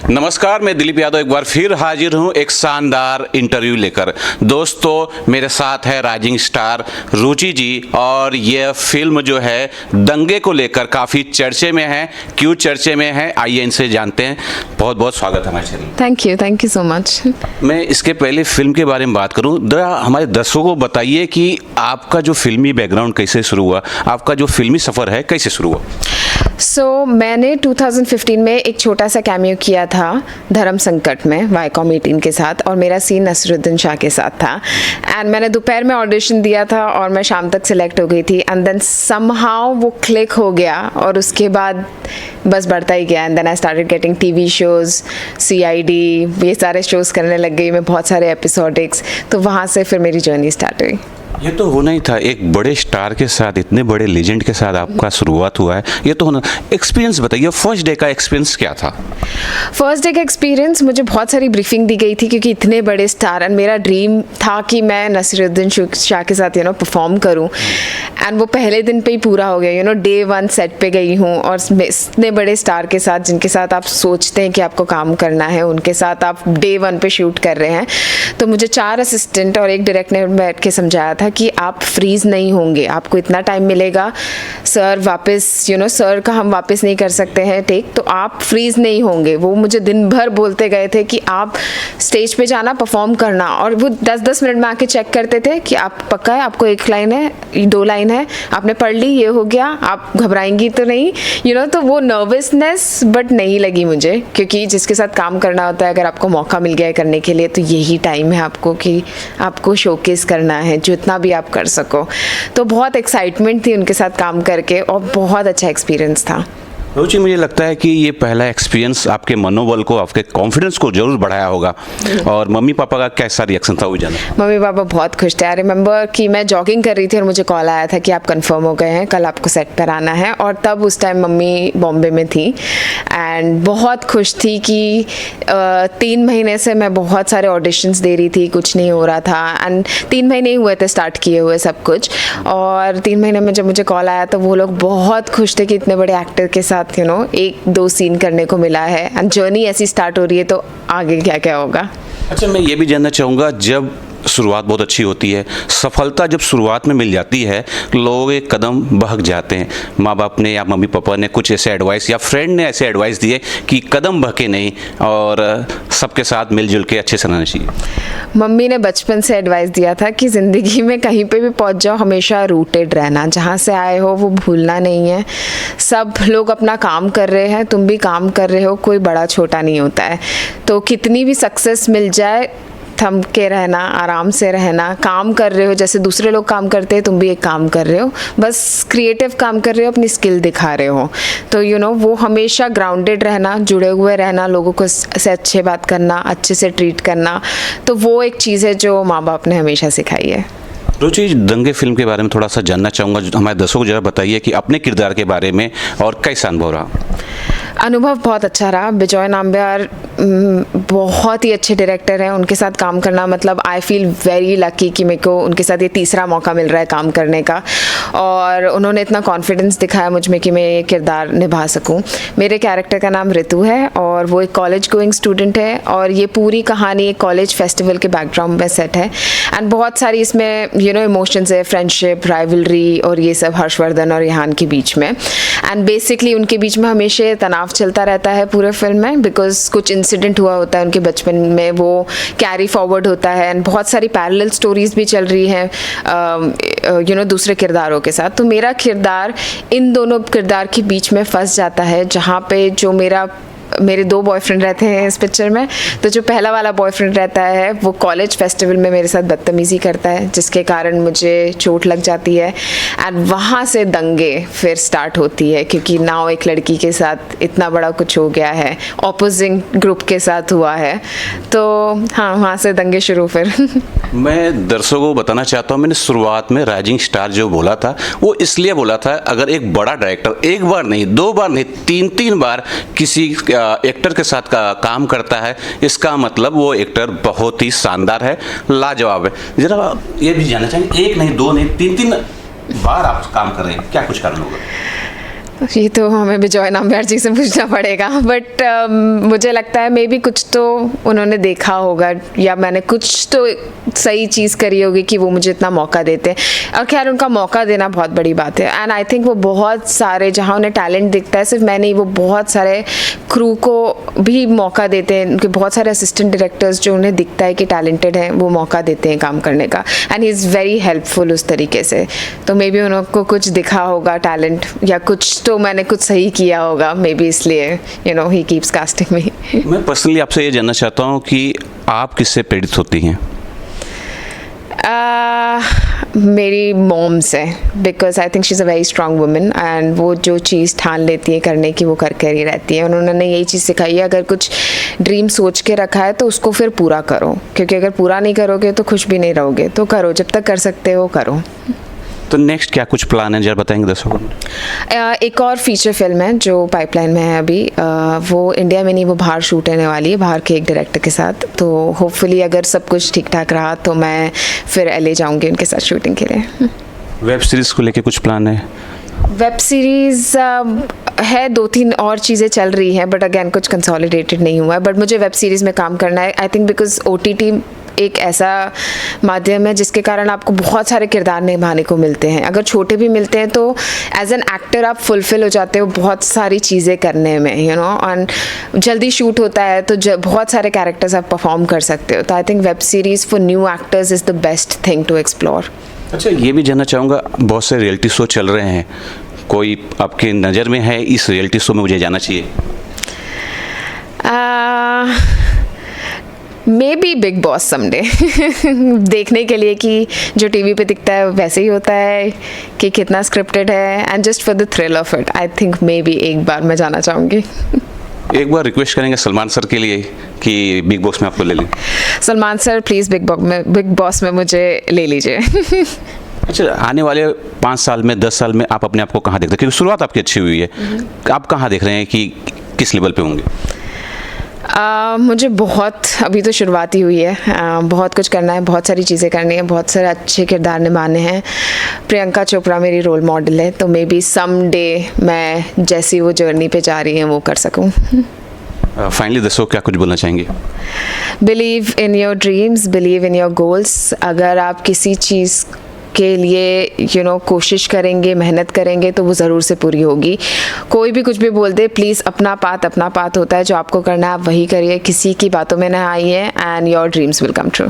नमस्कार, मैं दिलीप यादव एक बार फिर हाजिर हूं एक शानदार इंटरव्यू लेकर। दोस्तों, मेरे साथ है राइजिंग स्टार रुचि जी और यह फिल्म जो है दंगे को लेकर काफ़ी चर्चे में है। क्यों चर्चे में है, आइए इनसे जानते हैं। बहुत बहुत स्वागत है हमारे channel. Thank you so much. मैं इसके पहले फिल्म के बारे में बात करूं, जरा हमारे दर्शकों को बताइए कि आपका जो फिल्मी बैकग्राउंड कैसे शुरू हुआ, आपका जो फिल्मी सफ़र है कैसे शुरू हुआ। मैंने 2015 में एक छोटा सा कैमियो किया था धर्म संकट में वाईकॉम 18 के साथ, और मेरा सीन नसरुद्दीन शाह के साथ था। एंड मैंने दोपहर में ऑडिशन दिया था और मैं शाम तक सिलेक्ट हो गई थी। एंड देन समहाउ वो क्लिक हो गया और उसके बाद बस बढ़ता ही गया। And then I started getting TV shows, CID, ये सारे शोज़ करने लग गई मैं, बहुत सारे एपिसोडिक्स। तो वहाँ से फिर मेरी जर्नी स्टार्ट हुई। ये तो होना ही था, एक बड़े स्टार के साथ, इतने बड़े लेजेंड के साथ आपका शुरुआत हुआ है, ये तो होना। एक्सपीरियंस बताइए, फर्स्ट डे का एक्सपीरियंस क्या था। फर्स्ट डे का एक्सपीरियंस, मुझे बहुत सारी ब्रीफिंग दी गई थी क्योंकि इतने बड़े स्टार, एंड मेरा ड्रीम था कि मैं नसीरुद्दीन शाह के साथ परफॉर्म करूं। एंड वो पहले दिन पे ही पूरा हो गया। डे 1 सेट पे गई हूँ और इतने बड़े स्टार के साथ, जिनके साथ आप सोचते हैं कि आपको काम करना है, उनके साथ आप डे 1 पे शूट कर रहे हैं। तो मुझे 4 असिस्टेंट और एक डायरेक्टर ने बैठ के समझाया था कि आप फ्रीज नहीं होंगे, आपको इतना टाइम मिलेगा। सर वापस सर का हम वापस नहीं कर सकते हैं टेक, तो आप फ्रीज नहीं होंगे। वो मुझे दिन भर बोलते गए थे कि आप स्टेज पे जाना, परफॉर्म करना, और वो 10-10 मिनट में आके चेक करते थे कि आप पक्का है, आपको 1 लाइन है, 2 लाइन है, आपने पढ़ ली, ये हो गया, आप घबराएंगी तो नहीं। तो वो नर्वसनेस बट नहीं लगी मुझे, क्योंकि जिसके साथ काम करना होता है, अगर आपको मौका मिल गया है करने के लिए, तो यही टाइम है आपको कि आपको शोकेस करना है जितना भी आप कर सको। तो बहुत एक्साइटमेंट थी उनके साथ काम करके और बहुत अच्छा एक्सपीरियंस था। रुचि, मुझे लगता है कि ये पहला एक्सपीरियंस आपके मनोबल को, आपके कॉन्फिडेंस को जरूर बढ़ाया होगा। और मम्मी पापा का कैसा रिएक्शन था वो जाना। मम्मी पापा बहुत खुश थे। आई रिमेंबर कि मैं जॉगिंग कर रही थी और मुझे कॉल आया था कि आप कंफर्म हो गए हैं, कल आपको सेट पर आना है। और तब उस टाइम मम्मी बॉम्बे में थी एंड बहुत खुश थी कि 3 महीने से मैं बहुत सारे ऑडिशंस दे रही थी, कुछ नहीं हो रहा था। एंड 3 महीने ही हुए थे स्टार्ट किए हुए सब कुछ, और 3 महीने में जब मुझे कॉल आया तो वो लोग बहुत खुश थे कि इतने बड़े एक्टर के साथ 1-2 सीन करने को मिला है। एंड जर्नी ऐसी स्टार्ट हो रही है, तो आगे क्या क्या होगा। अच्छा, मैं ये भी जानना चाहूँगा, जब शुरुआत बहुत अच्छी होती है, सफलता जब शुरुआत में मिल जाती है, लोग एक कदम बहक जाते हैं। माँ बाप ने या मम्मी पापा ने कुछ ऐसे एडवाइस या फ्रेंड ने ऐसे एडवाइस दिए कि कदम बहके नहीं और सबके साथ मिलजुल के अच्छे से रहना चाहिए। मम्मी ने बचपन से एडवाइस दिया था कि ज़िंदगी में कहीं पे भी पहुंच जाओ, हमेशा रूटेड रहना, जहाँ से आए हो वो भूलना नहीं है। सब लोग अपना काम कर रहे हैं, तुम भी काम कर रहे हो, कोई बड़ा छोटा नहीं होता है। तो कितनी भी सक्सेस मिल जाए, थम के रहना, आराम से रहना, काम कर रहे हो जैसे दूसरे लोग काम करते हैं, तुम भी एक काम कर रहे हो, बस क्रिएटिव काम कर रहे हो, अपनी स्किल दिखा रहे हो। तो वो हमेशा ग्राउंडेड रहना, जुड़े हुए रहना, लोगों को से अच्छे बात करना, अच्छे से ट्रीट करना, तो वो एक चीज़ है जो माँ बाप ने हमेशा सिखाई है। रुचि, दंगे फिल्म के बारे में थोड़ा सा जानना चाहूँगा, हमारे दर्शकों को जरा बताइए कि अपने किरदार के बारे में और कैसा अनुभव रहा। अनुभव बहुत अच्छा रहा। बिजॉय नाम्बियार बहुत ही अच्छे डायरेक्टर हैं, उनके साथ काम करना मतलब आई फील वेरी लकी कि मेरे को उनके साथ ये तीसरा मौका मिल रहा है काम करने का, और उन्होंने इतना कॉन्फिडेंस दिखाया मुझ में कि मैं ये किरदार निभा सकूं। मेरे कैरेक्टर का नाम ऋतु है और वो एक कॉलेज गोइंग स्टूडेंट है, और ये पूरी कहानी एक कॉलेज फेस्टिवल के बैकग्राउंड में सेट है। एंड बहुत सारी इसमें इमोशंस है, फ्रेंडशिप, राइवलरी और ये सब हर्षवर्धन और रेहान के बीच में। एंड बेसिकली उनके बीच में हमेशा तनाव चलता रहता है पूरे फिल्म में, बिकॉज कुछ इंसिडेंट हुआ होता है उनके बचपन में, वो कैरी फॉरवर्ड होता है। एंड बहुत सारी पैरेलल स्टोरीज भी चल रही हैं दूसरे किरदारों के साथ। तो मेरा किरदार इन दोनों किरदार के बीच में फंस जाता है, जहाँ पे जो मेरे 2 बॉयफ्रेंड रहते हैं इस पिक्चर में। तो जो पहला वाला बॉयफ्रेंड रहता है वो कॉलेज फेस्टिवल में मेरे साथ बदतमीज़ी करता है, जिसके कारण मुझे चोट लग जाती है। एंड वहाँ से दंगे फिर स्टार्ट होती है, क्योंकि नाउ एक लड़की के साथ इतना बड़ा कुछ हो गया है, ऑपोजिंग ग्रुप के साथ हुआ है। तो हाँ, वहाँ से दंगे शुरू फिर। मैं दर्शकों को बताना चाहता हूँ, मैंने शुरुआत में राइजिंग स्टार जो बोला था वो इसलिए बोला था, अगर एक बड़ा डायरेक्टर 1 बार नहीं, 2 बार नहीं, 3-3 बार किसी एक्टर के साथ काम करता है, इसका मतलब वो एक्टर बहुत ही शानदार है, लाजवाब है। जरा ये भी जानना चाहिए, 1 नहीं, 2 नहीं, 3-3 बार आप काम कर रहे हैं, क्या कुछ कारण होगा? ये तो हमें बिजॉय नाम्बियार जी से पूछना पड़ेगा, बट मुझे लगता है मे बी कुछ तो उन्होंने देखा होगा या मैंने कुछ तो सही चीज़ करी होगी कि वो मुझे इतना मौका देते हैं। और खैर उनका मौका देना बहुत बड़ी बात है, एंड आई थिंक वो बहुत सारे जहाँ उन्हें टैलेंट दिखता है, सिर्फ मैं नहीं, वो बहुत सारे क्रू को भी मौका देते हैं। उनके बहुत सारे असिस्टेंट डायरेक्टर्स जो उन्हें दिखता है कि टैलेंटेड हैं, वो मौका देते हैं काम करने का, and he is very helpful उस तरीके से। तो मे बी उनको कुछ दिखा होगा टैलेंट, या कुछ तो मैंने कुछ सही किया होगा, मे बी इसलिए ही कीप्स कास्टिंग मी। मैं पर्सनली आपसे ये जानना चाहता हूँ कि आप किससे प्रेरित होती हैं? मेरी मॉम से, because I think she is a very strong woman, and वो जो चीज़ ठान लेती है करने की वो करके ही रहती है। उन्होंने यही चीज़ सिखाई है, अगर कुछ ड्रीम सोच के रखा है तो उसको फिर पूरा करो, क्योंकि अगर पूरा नहीं करोगे तो खुश भी नहीं रहोगे। तो करो, जब तक कर सकते हो करो। तो नेक्स्ट क्या कुछ प्लान है, जरा बताएंगे दर्शकों को? एक और फीचर फिल्म है जो पाइपलाइन में है अभी, वो इंडिया में नहीं, वो बाहर शूट होने वाली है, बाहर के एक डायरेक्टर के साथ। तो होपफुली अगर सब कुछ ठीक ठाक रहा तो मैं फिर LA जाऊंगी उनके साथ शूटिंग के लिए। वेब सीरीज़ को लेके कुछ प्लान है? वेब सीरीज़ है, 2-3 और चीज़ें चल रही हैं, बट अगेन कुछ कंसोलिडेटेड नहीं हुआ है। बट मुझे वेब सीरीज़ में काम करना है, आई थिंक बिकॉज OTT एक ऐसा माध्यम है जिसके कारण आपको बहुत सारे किरदार निभाने को मिलते हैं। अगर छोटे भी मिलते हैं तो एज एन एक्टर आप फुलफिल हो जाते हो बहुत सारी चीज़ें करने में, और जल्दी शूट होता है तो बहुत सारे कैरेक्टर्स आप परफॉर्म कर सकते हो। तो I think web series for new actors is the best thing to explore. अच्छा, ये भी जानना चाहूँगा, बहुत से रियलिटी शो चल रहे हैं, कोई आपके नज़र में है इस रियलिटी शो में मुझे जाना चाहिए? May be big boss someday देखने के लिए कि जो टीवी पे दिखता है वैसे ही होता है कि कितना स्क्रिप्टेड है, and just for the thrill of it I think may be एक बार मैं जाना चाहूँगी। एक बार रिक्वेस्ट करेंगे सलमान सर के लिए कि बिग बॉस में आपको ले लें। Salman sir please big boss में मुझे ले लीजिए। अच्छा, आने वाले 5 साल में, 10 साल में आप अपने आप को कहाँ देखते हैं? क्योंकि शुरुआत आपकी अच्छी हुई है, आप कहाँ देख रहे हैं कि किस लेवल पे होंगे? मुझे बहुत, अभी तो शुरुआत ही हुई है, बहुत कुछ करना है, बहुत सारी चीज़ें करनी है, बहुत सारे अच्छे किरदार निभाने हैं। प्रियंका चोपड़ा मेरी रोल मॉडल है, तो मे बी सम डे मैं जैसी वो जर्नी पे जा रही हैं वो कर सकूं। फाइनली दर्शकों क्या कुछ बोलना चाहेंगे? Believe in your dreams, believe in your goals. अगर आप किसी चीज़ के लिए कोशिश करेंगे, मेहनत करेंगे तो वो ज़रूर से पूरी होगी। कोई भी कुछ भी बोल दे, प्लीज़ अपना पाथ होता है, जो आपको करना है आप वही करिए, किसी की बातों में ना आइए, and your dreams will come true.